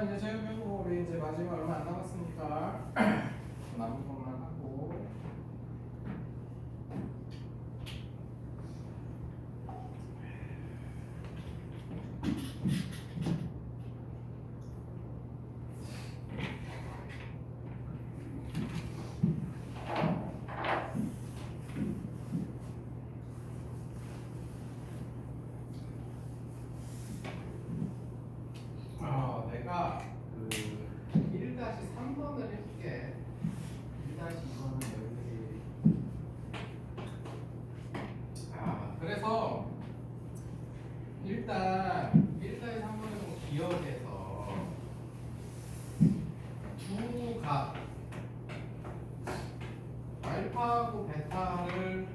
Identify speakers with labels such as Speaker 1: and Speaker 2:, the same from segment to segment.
Speaker 1: 이제 체육교육 우리 이제 마지막 얼마 안 남았으니까 남은 것만 하고. 내가 그 1-3번을 해줄게. 1-2번은 여기. 그래서 일단 1-3번을 좀 기억해서 두 각 알파하고 베타를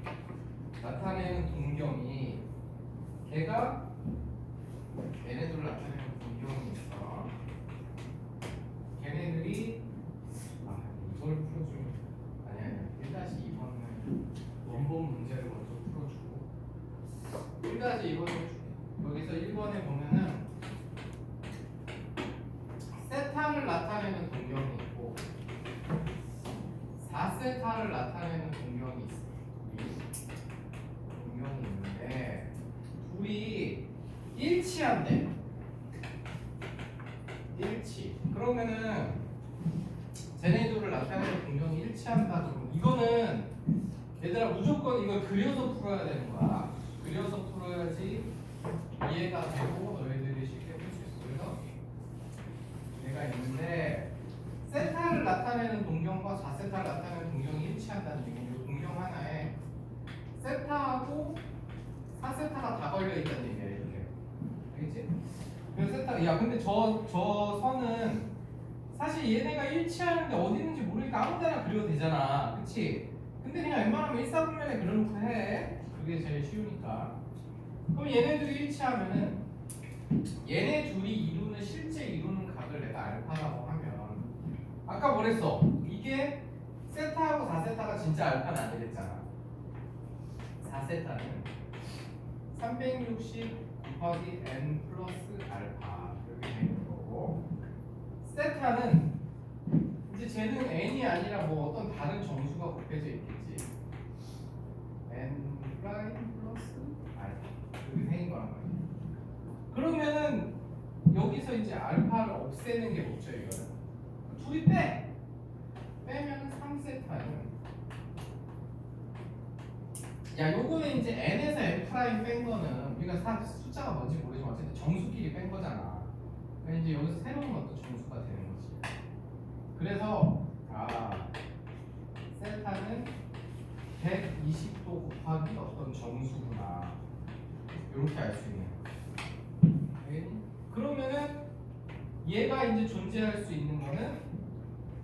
Speaker 1: 나타내는 동경이 걔가 얘네들을 나타내는 동경이 있어. 걔네들이 이걸 풀어주면 아니야 1-2번은 원본 문제를 먼저 풀어주고 1-2번을 해줄게. 여기서 1번에 보면은 세타를 나타내는 동경이 있고 4세타를 나타내는 동경이 있어. 동경이 있는데 둘이 일치한대. 일치. 그러면은 쟤네들을 나타내는 동경이 일치한다. 이거는 얘들아 무조건 이걸 그려서 풀어야 되는 거야. 그려서 풀어야지 이해가 되고 너희들이 쉽게 풀 수 있어. 그래서 얘가 있는데 세타를 나타내는 동경과 4세타를 나타내는 동경이 일치한다는 얘기는 이 동경 하나에 세타하고 4세타가 다 걸려 있다는 얘기야. 이렇게. 알겠지? 그래서 세타, 야 근데 저 선은 사실 얘네가 일치하는데 어디 있는지 모르니까 아무 데나 그려도 되잖아. 그치? 근데 그냥 웬만하면 일사분면에 그려놓고 해. 그게 제일 쉬우니까. 그럼 얘네들이 일치하면은 얘네 둘이 이루는 실제 이루는 각을 내가 알파라고 하면 아까 뭐랬어? 이게 세타하고 4세타가 진짜 알파는 아니랬잖아. 4세타는 360 곱하기 n 플러스 알파 이렇게 되는 거고 세타는 이제 쟤는 n이 아니라 뭐 어떤 다른 정수가 곱해져 있겠지. n 프라임 플러스 알파 이렇게 생긴 거란 말이야. 그러면은 여기서 이제 알파를 없애는 게 뭐죠 이거는? 둘이 빼면은 3세타는 야 요거는 이제 n에서 n 프라임 뺀 거는 우리가 숫자가 뭔지 모르지만 어쨌든 정수끼리 뺀 거잖아. 그러니까 이제 여기서 새로운 어떤 정수가 되는 거지. 그래서 세타는 120도 곱하기 어떤 정수구나 이렇게 알 수 있는 거야. 그러면은 얘가 이제 존재할 수 있는 거는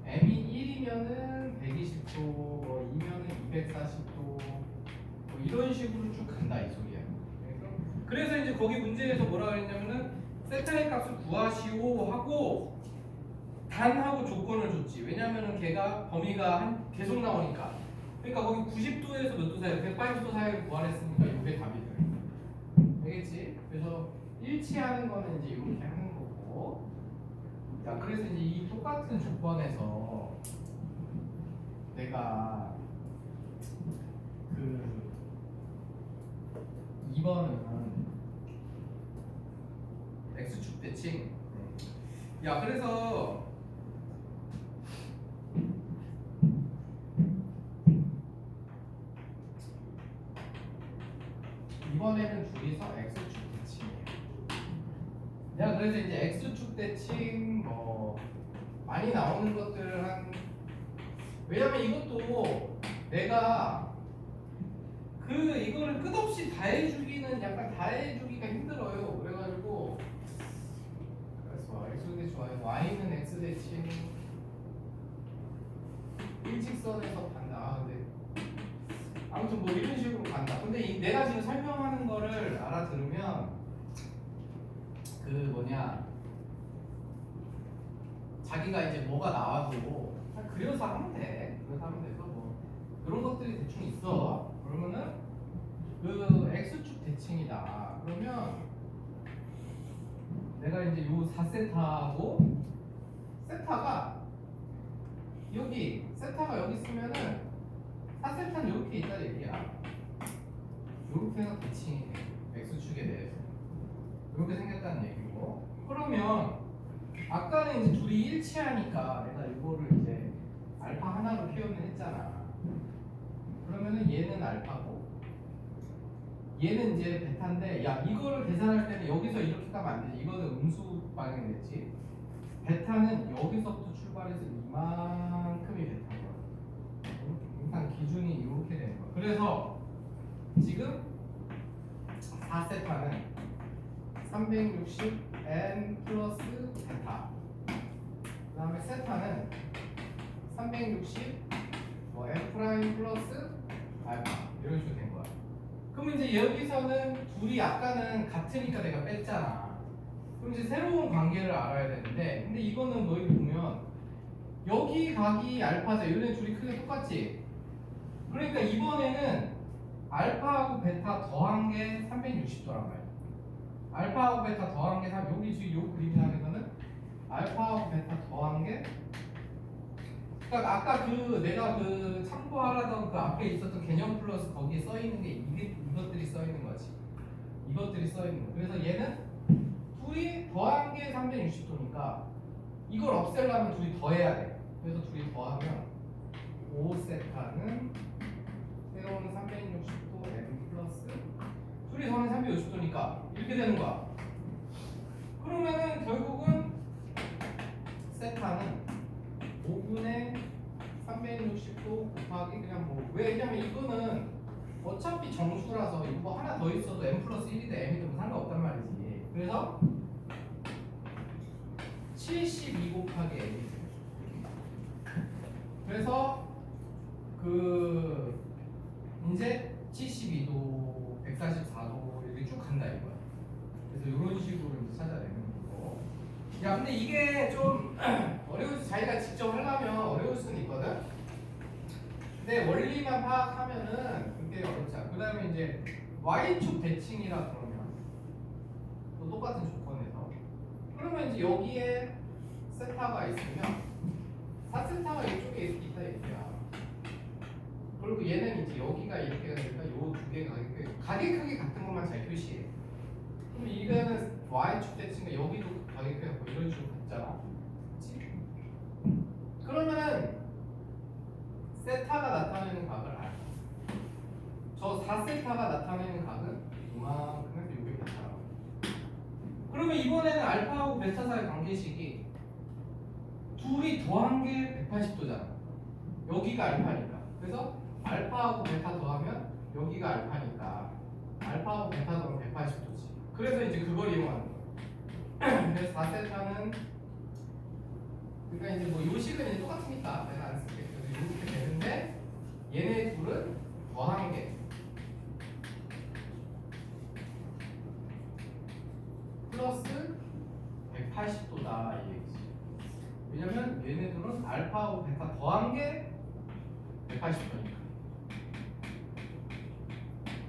Speaker 1: m이 1이면은 120도, 뭐 2면은 240도 뭐 이런 식으로 쭉 간다 이 소리야. 그래서 이제 거기 문제에서 뭐라 그랬냐면은 세타의 값을 구하시오 하고 단하고 조건을 줬지. 왜냐면은 걔가 범위가 계속 나오니까. 그러니까 거기 90도에서 몇 도 사이, 180도 사이를 구하랬으니까 이게 답이 돼. 알겠지? 그래서 일치하는 거는 이제 이렇게 하는 거고. 자, 그래서 이제 이 똑같은 조건에서 내가 그 2번은 x축 대칭. 야, 그래서 이번에는 둘이서 x축 대칭이에요. 야, 그래서 이제 x축 대칭 뭐 많이 나오는 것들 왜냐면 이것도 내가 이거를 끝없이 다 해주기는 약간 다 해주기가 힘들어요. 그래가지고 그래서 x 대칭 y는 x 대칭 일직선에서 간다. 근데 아무튼 뭐 이런 식으로 간다. 근데 내가 지금 설명하는 거를 알아들으면 그 뭐냐 자기가 이제 뭐가 나와도 그냥 그려서 하면 돼. 그래서 하면 돼서 뭐 그런 것들이 대충 있어. 그러면은 그 x축 대칭이다. 그러면 내가 이제 요 4세타하고 세타가 여기 세타가 여기 있으면은 4세타는 이렇게 있다 얘기야. 이렇게 해서 대칭이 돼. X축에 대해서 이렇게 생겼다는 얘기고. 그러면 아까는 이제 둘이 일치하니까 내가 이거를 이제 알파 하나로 표현을 했잖아. 그러면은 얘는 알파고 얘는 이제 베타인데, 야 이거를 계산할 때는 여기서 이렇게 가면 안 되지. 이거는 음수 방향이 됐지. 베타는 여기서부터 출발해서 이만큼이 베타인 거야. 항상 기준이 이렇게 되는 거야. 그래서 지금 4세타는 360n 플러스 베타, 그 다음에 세타는 360 n 프라임 플러스 알파, 이런 식으로 된 거야. 그럼 이제 여기서는 둘이 아까는 같으니까 내가 뺐잖아. 그럼 이제 새로운 관계를 알아야 되는데, 근데 이거는 너희 보면 여기 각이 알파죠. 얘네 둘이 크게 똑같지. 그러니까 이번에는 알파하고 베타 더한 게 360도란 말이야. 알파하고 베타 더한 게 여기 지금 요 그림상에서는 알파하고 베타 더한 게, 그러니까 아까 그 내가 그 참고하라던 그 앞에 있었던 개념 플러스 거기에 써 있는 게 이것들이 써 있는 거지. 이것들이 써 있는 거. 그래서 얘는 둘이 더한 게 360도니까 이걸 없애려면 둘이 더해야 돼. 그래서 둘이 더하면 5세타는 새로운 360도 m 플러스 둘이 더하면 360도니까 이렇게 되는 거야. 그러면은 결국은 세타는 5분의 360도 곱하기 그냥 뭐, 왜냐면 이거는 어차피 정수라서 이거 하나 더 있어도 m 플러스 1이든 m이든 상관없단 말이지. 그래서 72 곱하기 m이 돼요. 그래서 그 이제 72도, 144도 이렇게 쭉 간다 이거야. 그래서 이런 식으로 이제 찾아내는 거고. 야 근데 이게 좀 어려울 수, 자기가 직접 하려면 어려울 수는 있거든. 근데 원리만 파악하면은 그게 어렵지 않아. 그 다음에 이제 y축 대칭이라 그러면 또 똑같은 조건에서, 그러면 이제 여기에 세타가 있으면 4세타가 이쪽에 있다 얘기야. 그리고 얘는 이제 여기가 이렇게 되니까 요 두 개가 가계 크기 같은 것만 잘 표시해. 그럼 이거는 y축 대칭과 여기도 가계 크기가 이런 식으로 같잖아. 그치? 그러면은 세타가 나타내는 각을 알아. 저 4세타가 나타내는 각은 이만큼에서 이게 베타라고. 그러면 이번에는 알파하고 베타 사이 관계식이 둘이 더한 게 180도잖아. 여기가 알파니까. 그래서 알파하고 베타 더하면 여기가 알파니까 알파하고 베타 더하면 180도지. 그래서 이제 그걸 이용하는 거야. 그래서 4세타는, 그러니까 이제 뭐 요 식은 이제 똑같으니까 내가 안 쓸게. 그래서 이렇게 되는데 얘네 둘은 더한 게 플러스 180도다 이 얘기지. 왜냐면 얘네들은 알파하고 베타 더한 게 180도니까.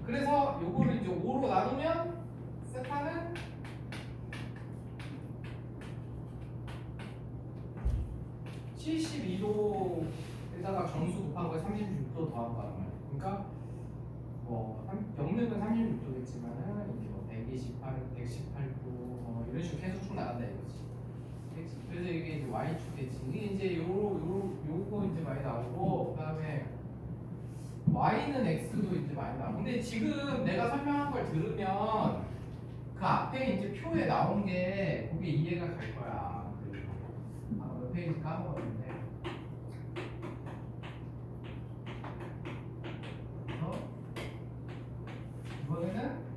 Speaker 1: 그래서 요거를 이제 5로 나누면 세타는 72도에다가 정수 곱한 거에 36도 더한 거란 말이야. 그러니까 뭐 영역은 36도겠지만은 이제 뭐 128, 118도 이런 식으로 계속 쭉 나간다 이거지. 그래서 이게 이제 y축 대칭이 이제 요거 이제 많이 나오고, 그다음에 y는 x도 이제 많이 나오고. 근데 지금 내가 설명한 걸 들으면 그 앞에 이제 표에 나온 게 그게 이해가 갈 거야. 몇 페이지 까먹었는데. 그래서 이번에는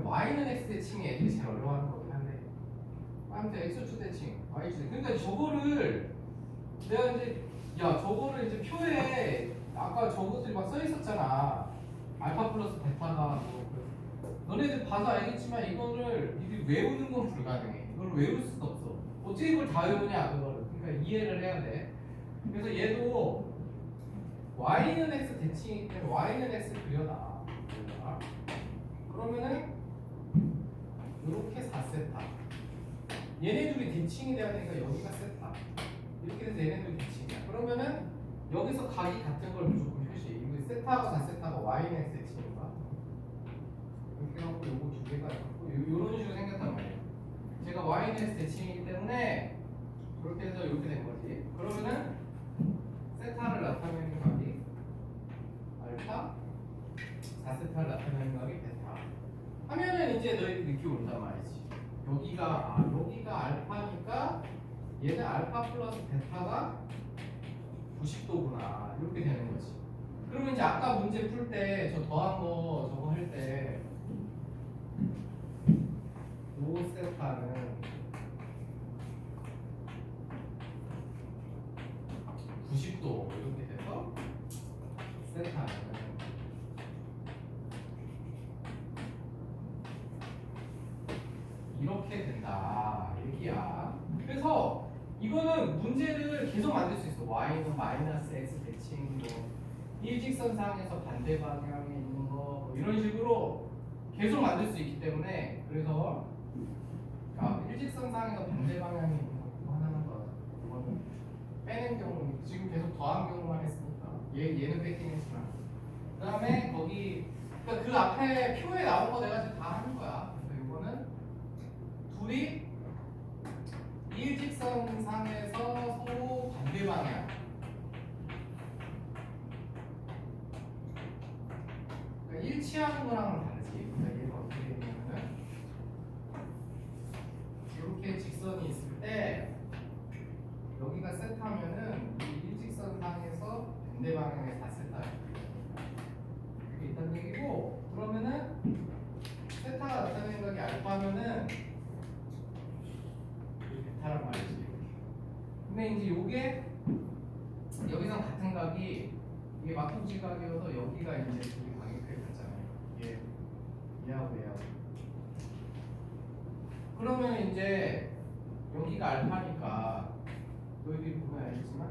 Speaker 1: y는 x 대칭이 애들이 제일 어려워하는 거긴 한데, 아무튼 x축 대칭, y축 대칭. 그러니까 저거를 내가 이제 저거를 이제 표에 아까 저것들이 막 써 있었잖아. 알파 플러스 베타가 뭐 너네들 봐서 알겠지만 이거를 외우는 건 불가능해. 이걸 외울 수도 없어. 어떻게 이걸 다 외우냐 그거를. 그러니까 이해를 해야 돼. 그래서 얘도 y는 x 대칭이기 때문에 y는 x 그려놔. 그러면은 이렇게 4세타. 얘네 둘이 대칭이 돼야 되니까 여기가 세타. 이렇게 돼서 얘네 둘이 대칭이야. 그러면은 여기서 각이 같은 걸 무조건 표시해. 이거 세타하고 4세타가 y는 대칭인가? 이렇게 갖고 요거 두 개가 있고 요런 식으로 생겼단 말이에요. 제가 y는 대칭이기 때문에 그렇게 해서 이렇게 된 거지. 그러면은 세타를 나타내는 각이 알파, 4세타를 나타내는 각이 베타. 하면은 이제 너희 느낌 온단 말이지. 여기가 알파니까 얘는 알파 플러스 베타가 90도구나 이렇게 되는 거지. 그러면 이제 아까 문제 풀 때 저 더한 거 저거 할 때 요 세타는 90도 이렇게 돼서 세타는 이렇게 된다 얘기야. 그래서 이거는 문제를 계속 만들 수 있어. y는 마이너스 x 대칭 뭐 일직선상에서 반대 방향에 있는 거뭐 이런 식으로 계속 만들 수 있기 때문에 그래서 일직선상에서 반대 방향에 있는 거 하나만 더 이거는 빼는 경우 지금 계속 더한 경우만 했으니까 얘는 뺏긴 했지만 그 다음에 거기 그러니까 그 앞에 표에 나온 거 내가 지금 다 하는 거야. 그래서 이거는 둘이 일직선상에서 서로 반대 방향 그러니까 일치하는 거랑은 다르지. 그러니까 얘가 어떻게 되냐면은 이렇게 직선이 있을 때 여기가 세타면은 이 일직선상에서 반대 방향에 다 세타야. 이게 있다는 얘기고 그러면은 세타가 나타내는 각이 알파면은 베타란 말이지. 근데 이제 요게 여기서 같은 각이 이게 막통지각이어서 여기가 이제 둘이 각이 크게 같잖아요. 얘하고 얘하고. 그러면 이제 여기가 알파니까 너희들이 보면 알겠지만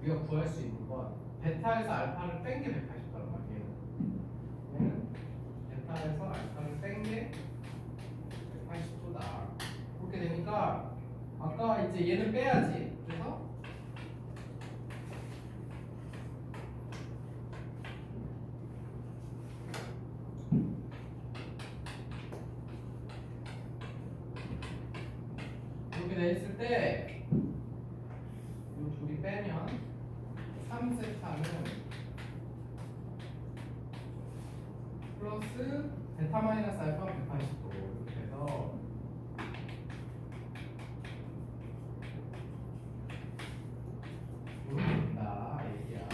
Speaker 1: 우리가 구할 수 있는 건 베타에서 알파를 뺀 게 180도란 말이에요. 얘는 베타에서 알파를 뺀 게 180도다. 그렇게 되니까 아까 이제 얘는 빼야지. 그래서 이렇게 돼 있을 때 이 둘이 빼면 3세타는 플러스 베타 마이너스 알파 180도 이렇게 해서 이렇게 된다 얘기야.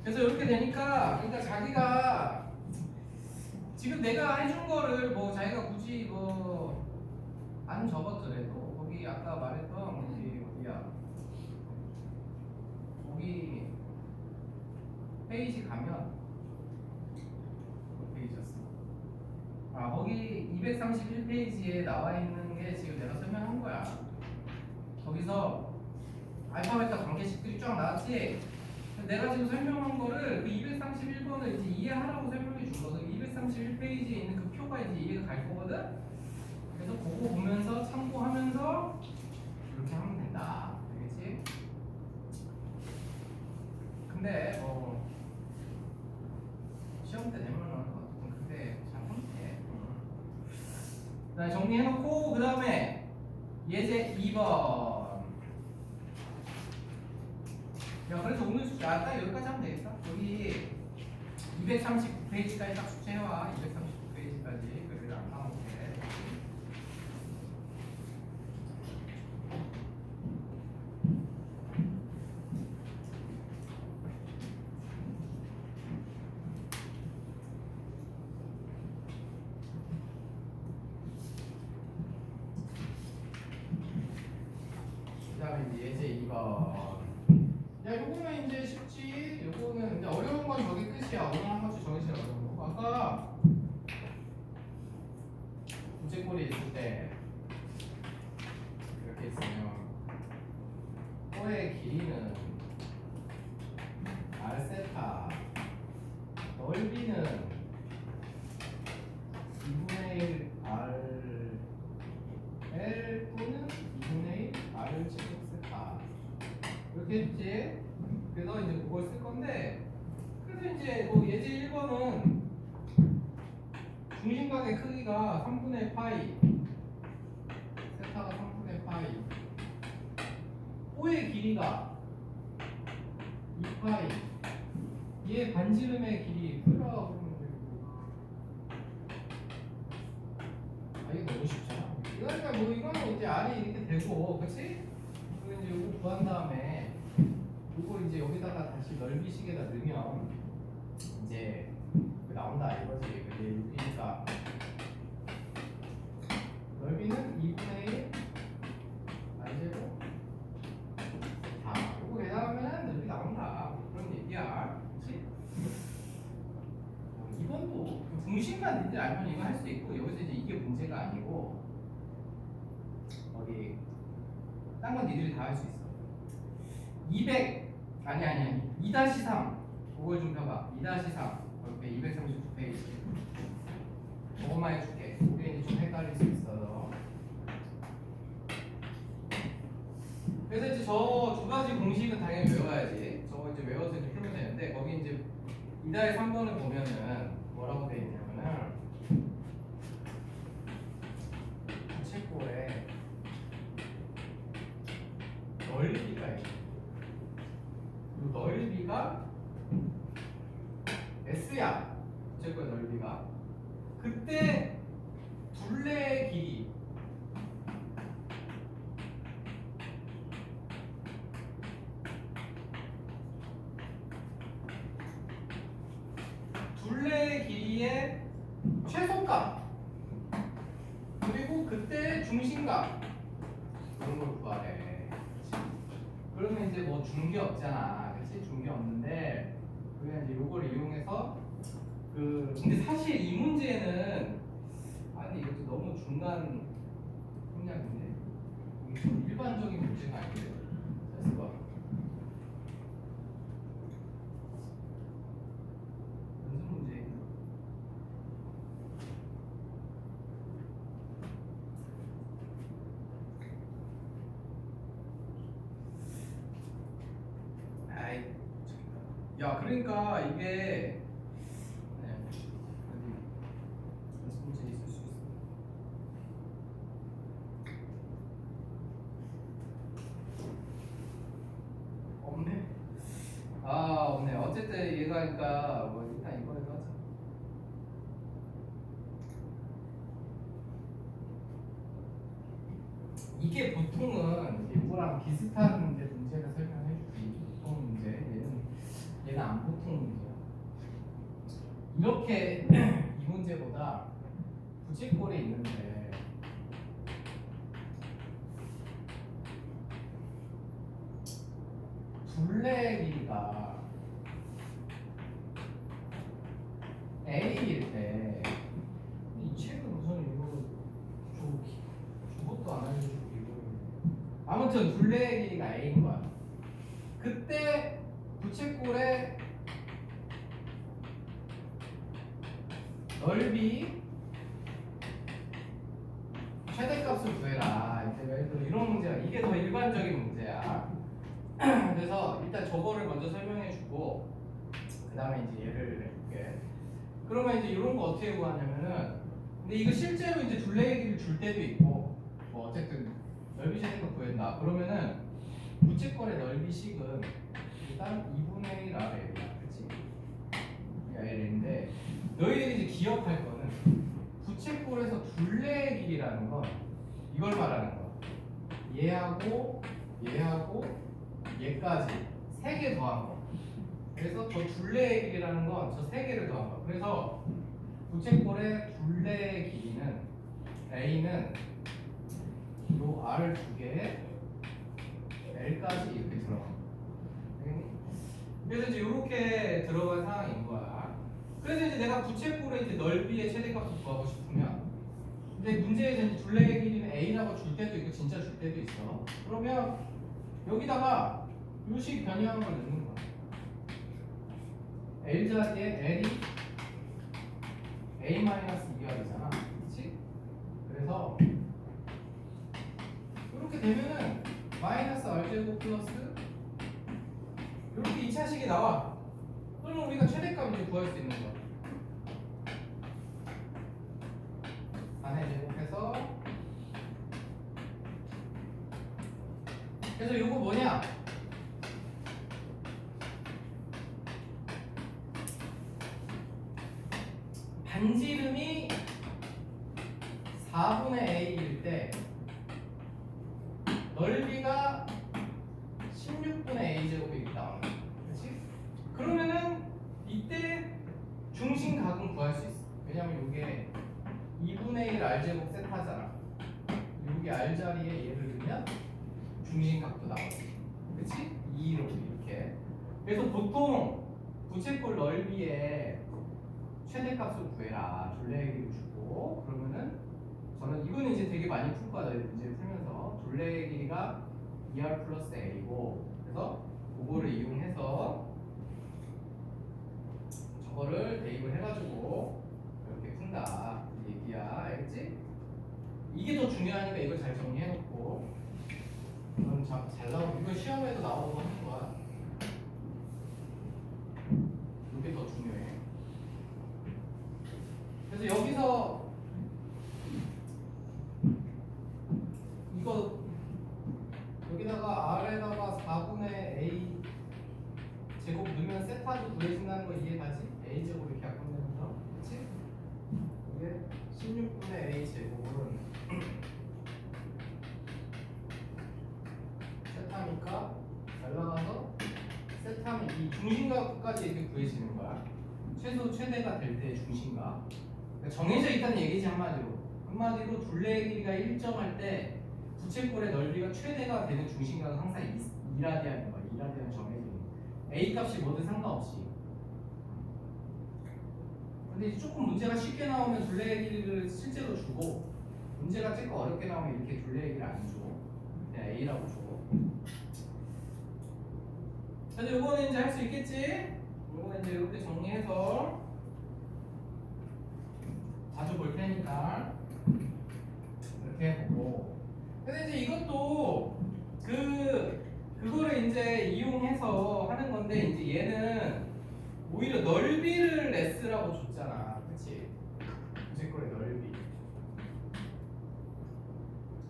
Speaker 1: 그래서 이렇게 되니까 그러니까 자기가 지금 내가 해준 거를 뭐 자기가 굳이 뭐 안 적었더라도 거기 아까 말했던 거기 어디야 거기 페이지 가면 그 페이지였어. 거기 231페이지에 나와 있는 게 지금 내가 설명한 거야. 거기서 알파 베타 관계식들이 쫙 나왔지. 내가 지금 설명한 거를 그 231번을 이제 이해하라고 설명해 준 거서 231페이지에 있는 그 표가 이제 이해가 갈 거거든. 그래서 그거 보면서 참고하면서 이렇게 하면 된다. 알겠지? 근데 시험 때 되면은 그때 잘 하면 돼. 자, 정리해놓고 그 다음에 예제 2번. 야, 그래서 오늘 숙제 딱 여기까지 하면 되겠다. 여기 239페이지까지 딱 숙제해와. 239페이지까지. 그래도 안 까먹게. 그 다음에 이제 예제 2번. 야, 요거는 이제 쉽지. 요거는 근데 어려운 건 저기 끝이야. 오늘 한 번씩 저기 제일 어려운 거. 아까 부채꼴이 있을 때 이렇게 있으면 코의 길이는 r세타, 넓이는 2분의 1 r l 뿐 이제 뭐 예제 1번은 중심각의 크기가 3분의 파이, 세타가 3분의 파이, O의 길이가 2파이, 얘 반지름의 길이 풀어라고 그러면 되고. 아 이게 너무 쉽잖아. 그러니까 뭐 이거는 이제 R이 이렇게 되고, 그렇지? 그리고 이제 이거 구한 다음에 이거 이제 여기다가 다시 넓이식에다 넣으면 이제 나온다 이거지. 근데 여기니까 넓이는 2분의 1 R제곱 다 이거 계산하면 넓이 나온다. 그런 얘기야. 그렇지? 이번도 중심만 니들 알면 이거 할 수 있고, 여기서 이제 이게 문제가 아니고 어디 딴 건 니들이 다 할 수 있어. 200 아니 2-3 그걸 좀 펴봐. 2-3 옆에 239페이지 그것만 해줄게. 그게 이제 좀 헷갈릴 수 있어. 그래서 이제 저 두 가지 공식은 당연히 외워야지. 저거 이제 외워서 이제 풀면 되는데, 거기 이제 2-3번을 보면은 뭐라고 돼 있냐면은 부채꼴에 넓이가 있어. 이 넓이가 S야. 부채꼴 넓이가. 그때 둘레의 길이 둘레의 길이의 최소값 그리고 그때 중심값 이런 걸 구하래. 그러면 이제 뭐 준 게 없잖아, 그렇지? 준 게 없는데 우리가 이제 요걸 이용해서 근데 사실 이 문제는 아니 이것도 너무 중간 성향인데 이게 좀 일반적인 문제가 아니에요. 그래서 봐. 무슨 문제? 아이, 야 그러니까 이게 무슨 문제 있을 수 있어. 없네. 아 없네. 어쨌든 얘가 그러니까 뭐 일단 이거에서 하자. 이게 보통은 이거랑 비슷한 이제 문제를 설명해 주지. 보통 문제. 얘는 안 보통 문제야. 이렇게 이 문제보다 부채꼴에 있는데 둘레 길이가 A일 때 이 책은 우선 이거 저것도 안 알려주고 이거 아무튼 둘레 길이가 A인 거야. 그때 부채꼴의 넓이 최대값을 구해라. 이제 예를 들어 이런 문제야. 이게 더 일반적인 문제야. 그래서 일단 저거를 먼저 설명해주고 그 다음에 이제 얘를 해볼게. 그러면 이제 이런 거 어떻게 구하냐면은, 근데 이거 실제로 이제 둘레 길이를 줄 때도 있고 뭐 어쨌든 넓이 최대값 구한다. 그러면은 부채꼴의 넓이식은 일단 2분의 1 R이야, 그렇지? L인데 너희들이 이제 기억할 거는 부채꼴에서 둘레의 길이라는 건 이걸 말하는 거야. 얘하고 얘하고 얘까지 3개 더한 거. 그래서 저 둘레의 길이라는 건 저 3개를 더한 거. 그래서 부채꼴의 둘레의 길이는 A는 요 R 2개에 L까지 이렇게 들어가. 그래서 이제 이렇게 들어간 상황인 거야. 그래서 이제 내가 부채꼴의 이제 넓이의 최대값을 구하고 싶으면, 근데 문제에서 이제 둘레의 길이는 A라고 줄 때도 있고 진짜 줄 때도 있어. 그러면 여기다가 요식 변형한 걸 넣는 거야. L 자리에 L이 A-2R이잖아. 그렇지? 그래서 이렇게 되면은 마이너스 R제곱 플러스 이렇게 2차식이 나와. 그러면 우리가 최대값 최대값 이제 구할 수 있는 거야. 4의 제곱해서 그래서 요거 뭐냐? 반지름이 4분의 a일 때 넓이가 16분의 a 제곱이 이렇게 나오는 거야. 그렇지? 그러면은 이때 중심각은 구할 수 있어. 왜냐면 이게 2분의 1 r 제곱 세타잖아. 여기 r 자리에 얘를 넣으면 중심각도 나오지. 그렇지? 2로 이렇게. 그래서 보통 부채꼴 넓이에 최대값을 구해라. 둘레의 길이를 주고 그러면은 저는 이거는 이제 되게 많이 풀 거야. 이제 풀면서 둘레의 길이가 2r 플러스 a고 그래서 그거를 이용해서 저거를 대입을 해가지고 이렇게 푼다 이 얘기야. 알겠지? 이게 더 중요하니까 이걸 잘 정리해놓고 이건 잘 나오고 이건 시험에도 나오고 하는 거야. 이게 더 중요해. 그래서 여기서 이거 여기다가 r에다가 4분의 a 제곱 넣으면 세타도 구해진다는 거 이해가지? a 제곱 이렇게 약분되면서 그렇지? 이게 16분의 a 제곱은 세타니까 날라가서 세타는 이 중심각까지 이렇게 구해지는 거야. 최소 최대가 될 때 중심각. 그러니까 정해져 있다는 얘기지 한마디로. 한마디로 둘레의 길이가 일정할 때 부채꼴의 넓이가 최대가 되는 중심각은 항상 2라디안인 거야. 2라디안 정해져 있는 거야. A 값이 뭐든 상관없이. 근데 이제 조금 문제가 쉽게 나오면 둘레의 길이를 실제로 주고 문제가 조금 어렵게 나오면 이렇게 둘레의 길이를 안 줘. 그냥 A라고 줘. 그래서 요거는 이제 할 수 있겠지? 요거는 이제 이렇게 정리해서 자주 볼 테니까 이렇게 해보고. 근데 이제 이것도 그거를 이제 이용해서 하는 건데 이제 얘는 오히려 넓이를 S라고 줬잖아. 그치? 부채꼴의 넓이.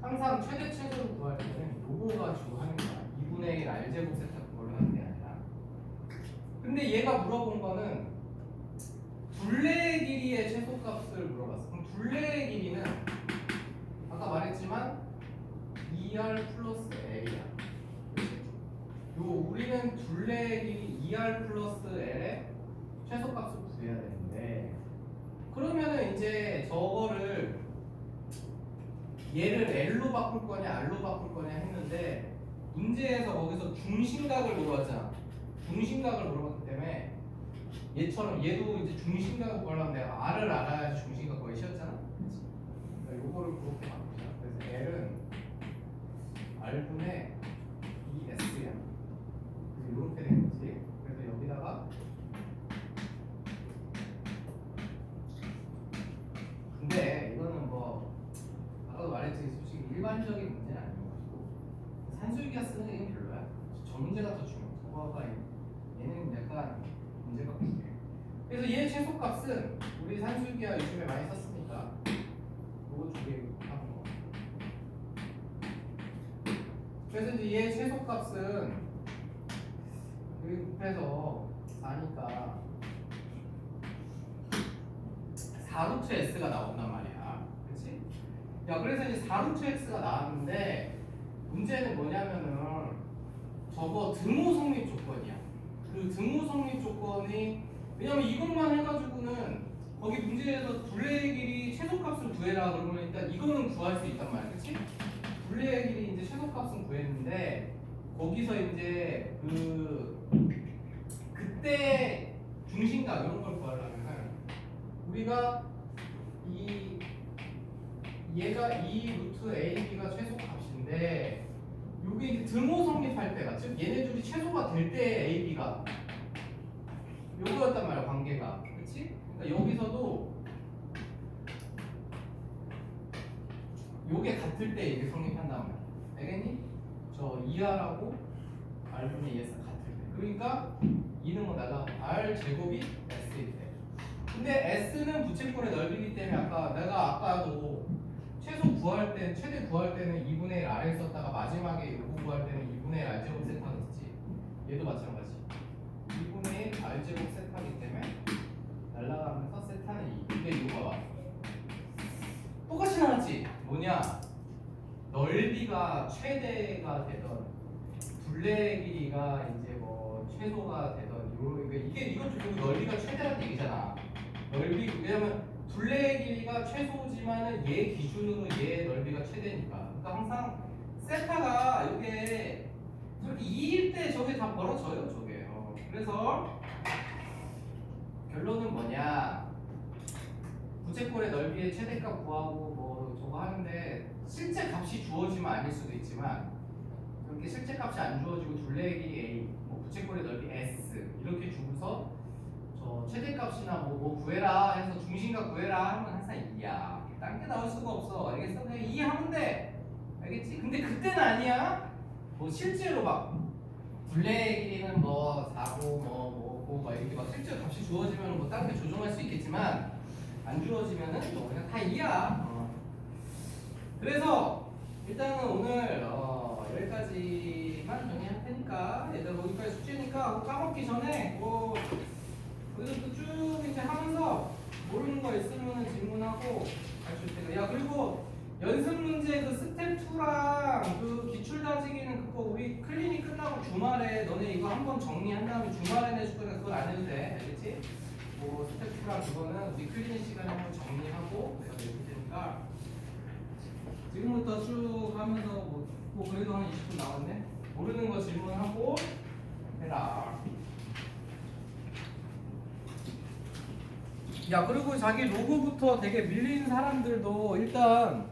Speaker 1: 항상 최대 최소를 구할 때는 요거 가지고 하는 거야. 2분의 1 r제곱 세타 그걸로 하는 게 아니라. 근데 얘가 물어본 거는 둘레의 길이의 최소값을 물어봤어. 그럼 둘레의 길이는 아까 말했지만 2r 플러스 l이야. 요 우리는 둘레의 길이 2r 플러스 l의 최소값을 구해야 되는데 그러면은 이제 저거를 얘를 l로 바꿀 거냐 r로 바꿀 거냐 했는데 문제에서 거기서 중심각을 물어봤잖아. 중심각을 물어봤기 때문에 얘처럼 얘도 이제 중심각을 구하려면 내가 r을 알아야지 중심각 거의 쉬웠잖아. 그치? 그러니까 요거를 그렇게 바꾸자. 그래서 l은 r분의 2s야. 그래서 이렇게 된 거지. 그래서 여기다가 근데 이거는 뭐 아까도 말했지 솔직히 일반적인 문제는 아니어가지고 산술기가 쓰는 게 이건 별로야. 저 문제가 더 중요해. 저거가 얘는 약간 문제가 중요해. 그래서 얘 최소값은 우리 산술기가 요즘에 많이 썼으니까 요거 두 개 하는 거. 그래서 이제 얘 최소값은 여기 곱해서 4니까 4루트 S가 나온단 말이야. 그치? 야, 그래서 이제 4루트 X가 나왔는데 문제는 뭐냐면은 저거 등호 성립 조건이야. 그 등호 성립 조건이 왜냐면 이것만 해가지고는 거기 문제에서 둘레의 길이 최소값을 구해라 그러면 일단 이거는 구할 수 있단 말이야. 그치? 둘레의 길이 이제 최소값은 구했는데 거기서 이제 그때 중심각 이런 걸 구하려면은 우리가 얘가 이 루트 AB가 최소값인데 여기 이제 등호 성립할 때가 즉 얘네 둘이 최소가 될 때 AB가 요거였단 말이야 관계가. 그치? 그러니까 여기서도 요게 같을 때 이게 성립한단 말이야. 알겠니? 저 2R하고 R분의 2S가 같을 때. 그러니까 2는 뭐 날라가고 R 제곱이 S 근데 S는 부채꼴의 넓이기 때문에 내가 아까도 최대 구할 때는 2분의 1 R을 썼다가 마지막에 요거 구할 때는 2분의 1 R제곱 세타를 썼지. 얘도 마찬가지. 2분의 1 R제곱 세타이기 때문에 날라가면서 세타는 2. 근데 이거 봐봐. 똑같이 나왔지? 뭐냐? 넓이가 최대가 되던 둘레 길이가 이제 뭐 최소가 되던 이것도 결국 넓이가 최대라는 얘기잖아. 왜냐면 둘레 길이가 최소지만은 얘 기준으로 얘 넓이가 최대니까. 그러니까 항상 세타가 이게 저렇게 2일 때 저게 다 벌어져요, 저게. 그래서 결론은 뭐냐? 부채꼴의 넓이의 최대값 구하고 뭐 저거 하는데 실제 값이 주어지면 아닐 수도 있지만 그렇게 실제 값이 안 주어지고 둘레 길이 A, 뭐 부채꼴의 넓이 S 이렇게 주고서 저 최대값이나 뭐 구해라 해서 중심값 구해라 하면 항상 2야. 딴 게 나올 수가 없어. 알겠어? 그냥 2 하면 돼. 알겠지? 근데 그때는 아니야. 뭐 실제로 막 둘레 길이는 뭐 4고 뭐고 막 이렇게 막 실제 값이 주어지면 뭐 다른 게 조정할 수 있겠지만 안 주어지면은 뭐 그냥 다 2야. 그래서 일단은 오늘 여기까지만 정리할 테니까 얘들 거기까지 숙제니까 그거 까먹기 전에 뭐 그래도 쭉 이제 하면서 모르는 거 있으면 질문하고 가르칠 테니까. 야 그리고 연습 문제 그 스텝 2랑 그 기출 다지기는 그거 우리 클리닉 끝나고 주말에 너네 이거 한번 정리한 다음에 주말에 내줄 거니까 그건 안 해도 돼. 알겠지? 뭐 스텝 2랑 그거는 우리 클리닉 시간에 한번 정리하고 내가 내줄 테니까 지금부터 쭉 하면서 뭐 그래도 한 20분 나왔네. 모르는 거 질문하고 해라. 야 그리고 자기 로고부터 되게 밀린 사람들도 일단